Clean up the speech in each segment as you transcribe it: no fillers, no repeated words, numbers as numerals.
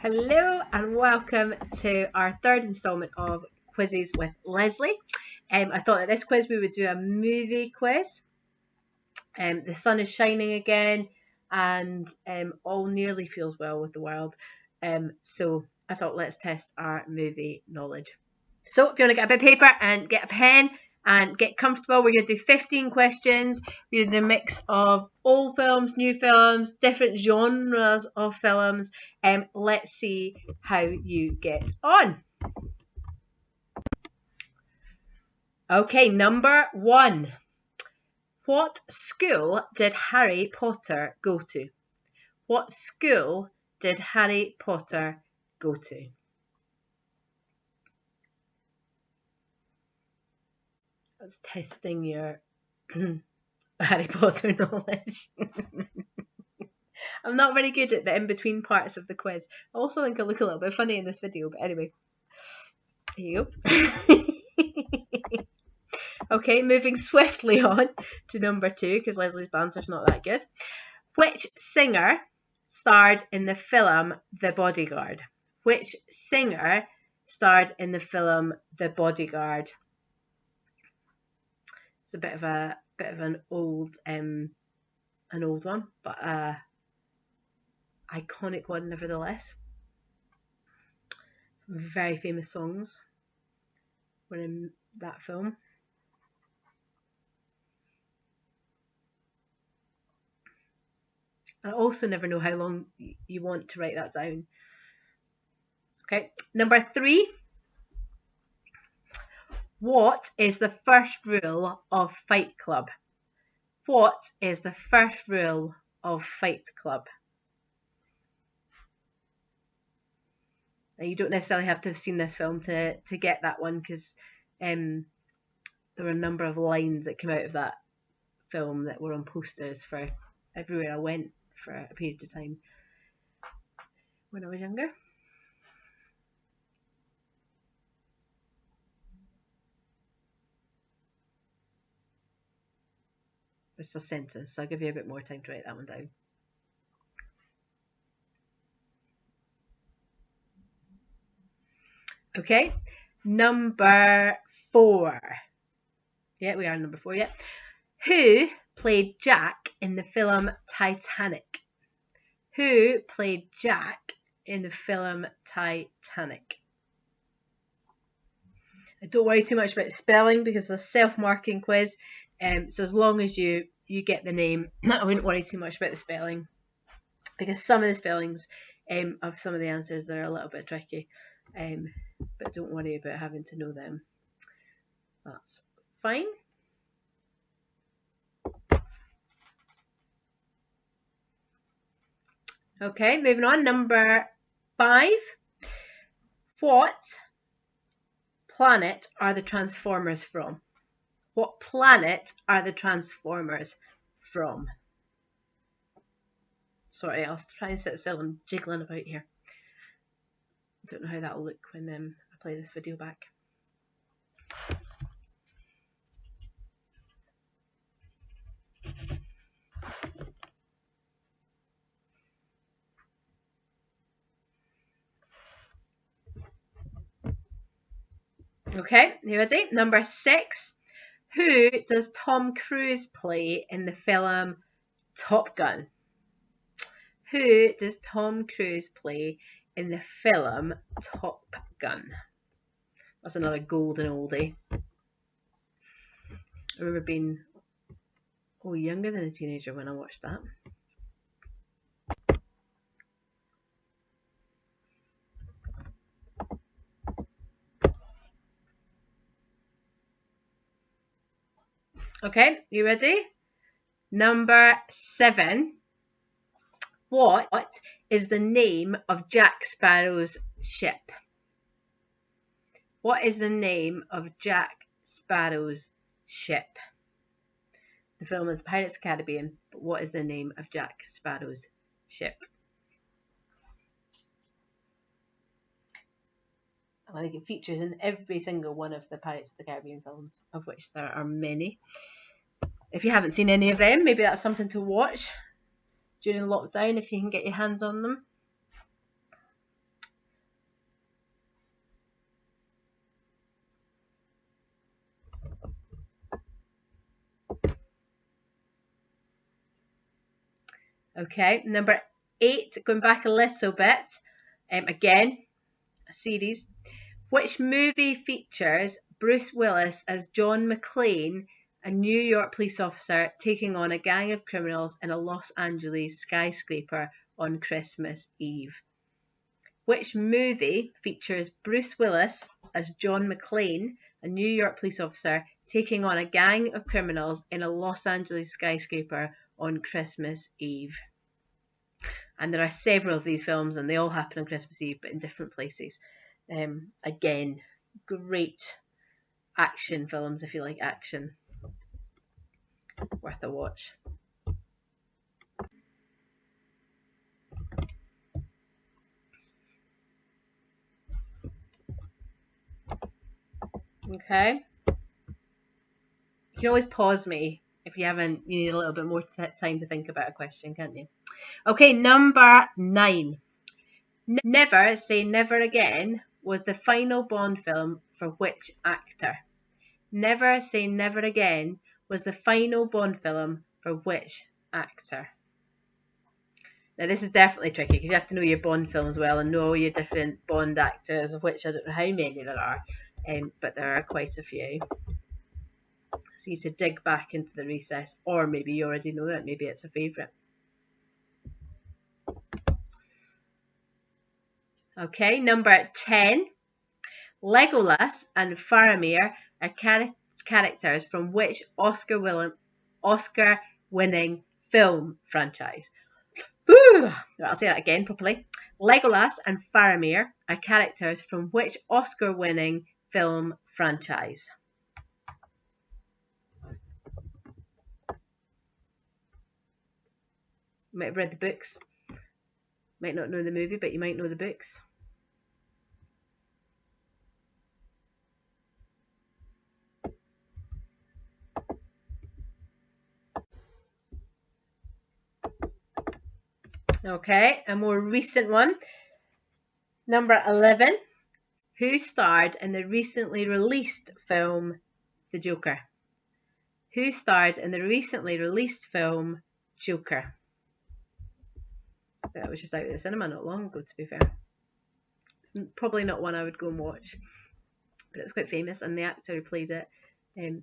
Hello and welcome to our third instalment of Quizzes with Leslie. I thought that this quiz we would do a movie quiz. The sun is shining again and all nearly feels well with the world. So I thought let's test our movie knowledge. So if you want to get a bit of paper and get a pen and get comfortable, we're going to do 15 questions. We're going to do a mix of old films, new films, different genres of films. Let's see how you get on. Okay, number 1. What school did Harry Potter go to? What school did Harry Potter go to? That's testing your Harry Potter knowledge. I'm not very good at the in-between parts of the quiz. I also think I look a little bit funny in this video, but anyway. Here you go. Okay, moving swiftly on to number 2, because Leslie's banter's not that good. Which singer starred in the film The Bodyguard? Which singer starred in the film The Bodyguard? It's a bit of an old one, but iconic one nevertheless. Some very famous songs were in that film. I also never know how long you want to write that down. Okay, number 3. What is the first rule of Fight Club? What is the first rule of Fight Club? Now, you don't necessarily have to have seen this film to get that one, because there were a number of lines that came out of that film that were on posters for everywhere I went for a period of time when I was younger. It's a sentence, so I'll give you a bit more time to write that one down. Okay, number 4. Yeah, we are number 4, yeah. Who played Jack in the film Titanic? Who played Jack in the film Titanic? Don't worry too much about the spelling because it's a self-marking quiz. So as long as you get the name, I wouldn't worry too much about the spelling, because some of the spellings of some of the answers are a little bit tricky. But don't worry about having to know them. That's fine. Okay, moving on. Number 5. What planet are the Transformers from? What planet are the Transformers from? Sorry, I'll try and sit still. I'm jiggling about here. I don't know how that will look when I play this video back. Okay, you ready? Number 6. Who does Tom Cruise play in the film Top Gun? Who does Tom Cruise play in the film Top Gun? That's another golden oldie. I remember being younger than a teenager when I watched that. Okay, you ready? Number 7. What is the name of Jack Sparrow's ship? What is the name of Jack Sparrow's ship? The film is Pirates of the Caribbean, but what is the name of Jack Sparrow's ship? I think it features in every single one of the Pirates of the Caribbean films, of which there are many. If you haven't seen any of them, maybe that's something to watch during lockdown if you can get your hands on them. Okay, number 8, going back a little bit. Again, a series. Which movie features Bruce Willis as John McClane, a New York police officer taking on a gang of criminals in a Los Angeles skyscraper on Christmas Eve? Which movie features Bruce Willis as John McClane, a New York police officer taking on a gang of criminals in a Los Angeles skyscraper on Christmas Eve? And there are several of these films, and they all happen on Christmas Eve, but in different places. Again, great action films if you like action. Worth a watch. Okay. You can always pause me if you haven't. You need a little bit more time to think about a question, can't you? Okay, number 9. Never Say Never Again was the final Bond film for which actor? Never Say Never Again was the final Bond film for which actor? Now this is definitely tricky because you have to know your Bond films well and know your different Bond actors, of which I don't know how many there are, but there are quite a few. So you need to dig back into the recess, or maybe you already know that, maybe it's a favourite. Okay, number 10. Legolas and Faramir are characters from which Oscar-winning film franchise? I'll say that again properly. Legolas and Faramir are characters from which Oscar-winning film franchise? You might have read the books. Might not know the movie, but you might know the books. Okay, a more recent one. Number 11. Who starred in the recently released film The Joker? Who starred in the recently released film Joker? That was just out of the cinema not long ago, to be fair. Probably not one I would go and watch, but it was quite famous, and the actor who played it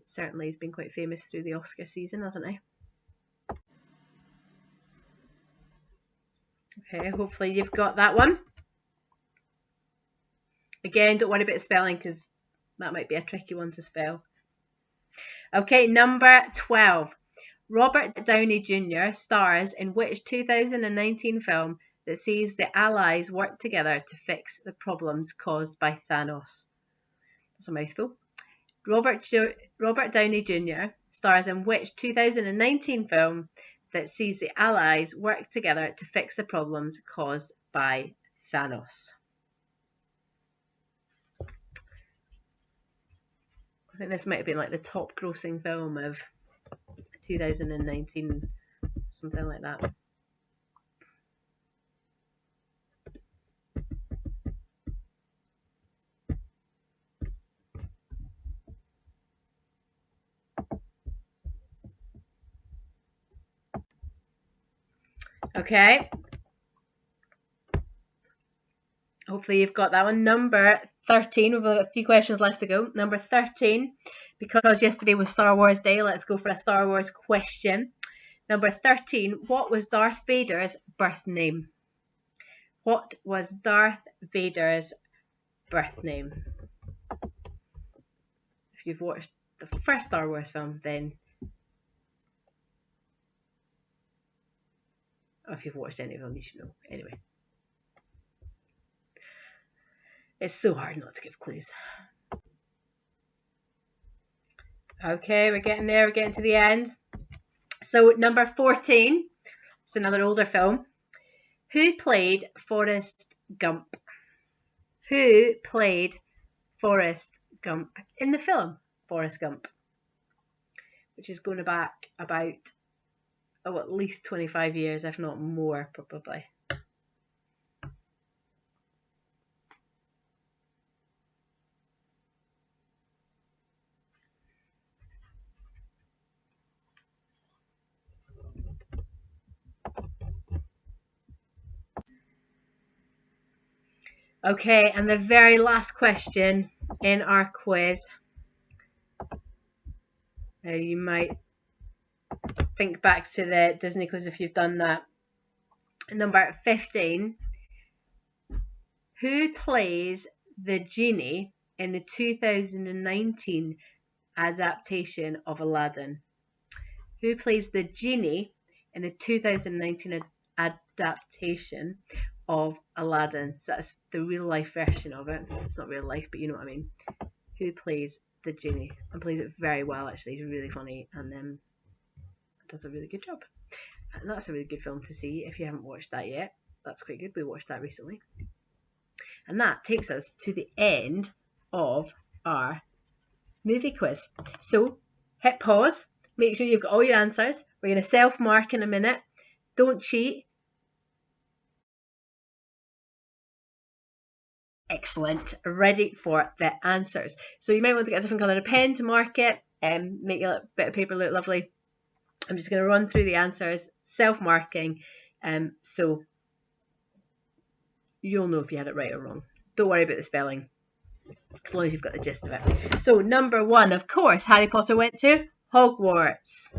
certainly has been quite famous through the Oscar season, hasn't he? Okay, hopefully you've got that one. Again, don't worry about the spelling because that might be a tricky one to spell. Okay, number 12. Robert Downey Jr. stars in which 2019 film that sees the Allies work together to fix the problems caused by Thanos? That's a mouthful. Robert Downey Jr. stars in which 2019 film that sees the Allies work together to fix the problems caused by Thanos? I think this might have been like the top grossing film of 2019, something like that. Okay. Hopefully you've got that one. Number 13. We've got a few questions left to go. Number 13. Because yesterday was Star Wars Day, let's go for a Star Wars question. Number 13. What was Darth Vader's birth name? What was Darth Vader's birth name? If you've watched the first Star Wars film, then... Or if you've watched any of them, you should know. Anyway. It's so hard not to give clues. Okay, we're getting there. We're getting to the end. So number 14. It's another older film. Who played Forrest Gump? Who played Forrest Gump in the film Forrest Gump? Which is going back about at least 25 years, if not more, probably. Okay, and the very last question in our quiz. You might think back to the Disney quiz if you've done that. Number 15. Who plays the genie in the 2019 adaptation of Aladdin? Who plays the genie in the 2019 adaptation of Aladdin? So that's the real life version of it. It's not real life, but you know what I mean. Who plays the genie and plays it very well? Actually, he's really funny and does a really good job. And that's a really good film to see if you haven't watched that yet. That's quite good. We watched that recently. And that takes us to the end of our movie quiz. So hit pause. Make sure you've got all your answers. We're going to self-mark in a minute. Don't cheat. Excellent. Ready for the answers. So you might want to get a different colour of pen to mark it and make your bit of paper look lovely. I'm just going to run through the answers, self-marking, so you'll know if you had it right or wrong. Don't worry about the spelling, as long as you've got the gist of it. So number 1, of course, Harry Potter went to Hogwarts.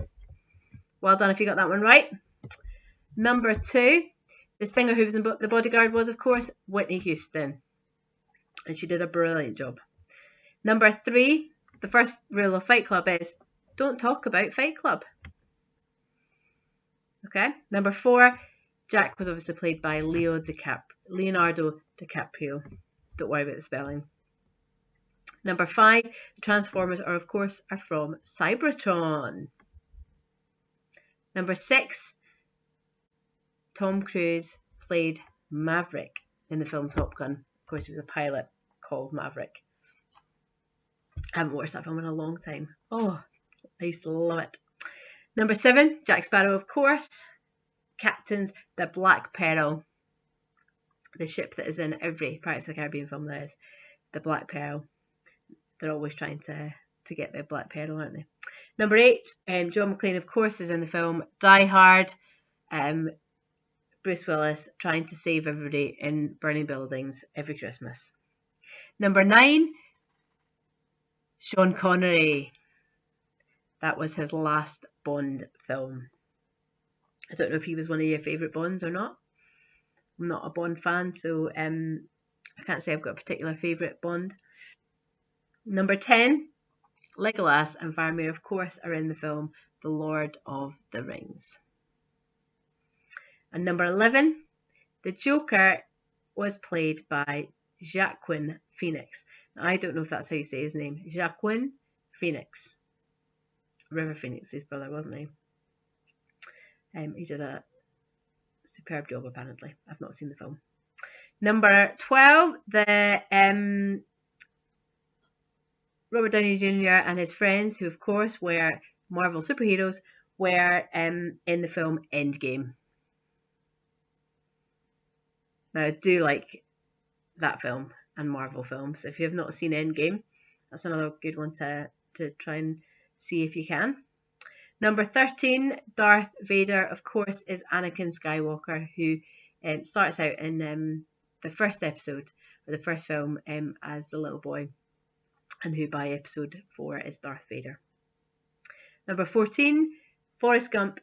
Well done if you got that one right. Number 2, the singer who was in The Bodyguard was, of course, Whitney Houston. And she did a brilliant job. Number 3, the first rule of Fight Club is don't talk about Fight Club. Okay. Number 4, Jack was obviously played by Leonardo DiCaprio. Don't worry about the spelling. Number 5, the Transformers are from Cybertron. Number 6, Tom Cruise played Maverick in the film Top Gun. Of course, he was a pilot called Maverick. I haven't watched that film in a long time. Oh, I used to love it. Number 7, Jack Sparrow, of course, captains the Black Pearl, the ship that is in every Pirates of the Caribbean film. There is the Black Pearl. They're always trying to get the Black Pearl, aren't they? Number 8, John McClane, of course, is in the film Die Hard. Bruce Willis trying to save everybody in burning buildings every Christmas. Number 9, Sean Connery. That was his last Bond film. I don't know if he was one of your favourite Bonds or not. I'm not a Bond fan, so I can't say I've got a particular favourite Bond. Number 10, Legolas and Faramir, of course, are in the film The Lord of the Rings. And number 11, the Joker was played by Joaquin Phoenix. Now, I don't know if that's how you say his name. Joaquin Phoenix. River Phoenix, his brother, wasn't he? He did a superb job, apparently. I've not seen the film. Number 12, the Robert Downey Jr. and his friends, who of course were Marvel superheroes, were in the film Endgame. Now, I do like that film and Marvel films. If you have not seen Endgame, that's another good one to try and see if you can. Number 13, Darth Vader, of course, is Anakin Skywalker, who starts out in the first episode, or the first film, as the little boy, and who by episode 4 is Darth Vader. Number 14, Forrest Gump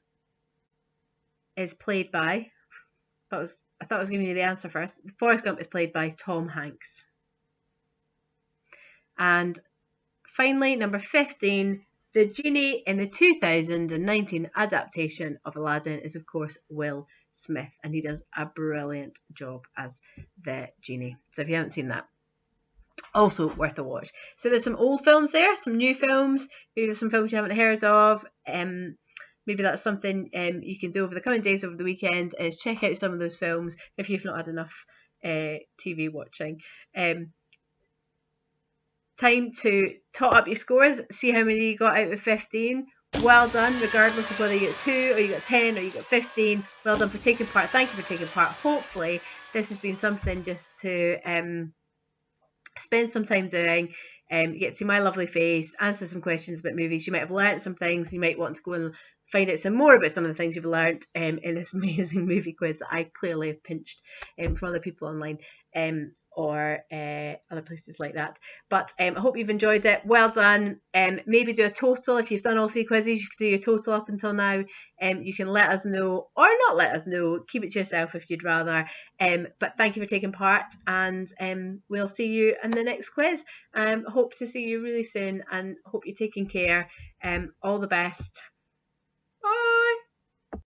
is played by, I thought I was giving you the answer first. Forrest Gump is played by Tom Hanks. And finally, number 15, the genie in the 2019 adaptation of Aladdin is, of course, Will Smith. And he does a brilliant job as the genie. So if you haven't seen that, also worth a watch. So there's some old films there, some new films, maybe there's some films you haven't heard of. Maybe that's something you can do over the coming days, over the weekend, is check out some of those films if you've not had enough TV watching. Time to tot up your scores, see how many you got out of 15. Well done, regardless of whether you got 2 or you got 10 or you got 15. Well done for taking part. Thank you for taking part. Hopefully this has been something just to spend some time doing. You get to see my lovely face, answer some questions about movies. You might have learnt some things. You might want to go and find out some more about some of the things you've learnt in this amazing movie quiz that I clearly have pinched from other people online. or other places like that. But I hope you've enjoyed it. Well done. Maybe do a total. If you've done all 3 quizzes, you could do your total up until now. You can let us know or not let us know. Keep it to yourself if you'd rather. But thank you for taking part, and we'll see you in the next quiz. Hope to see you really soon, and hope you're taking care. All the best.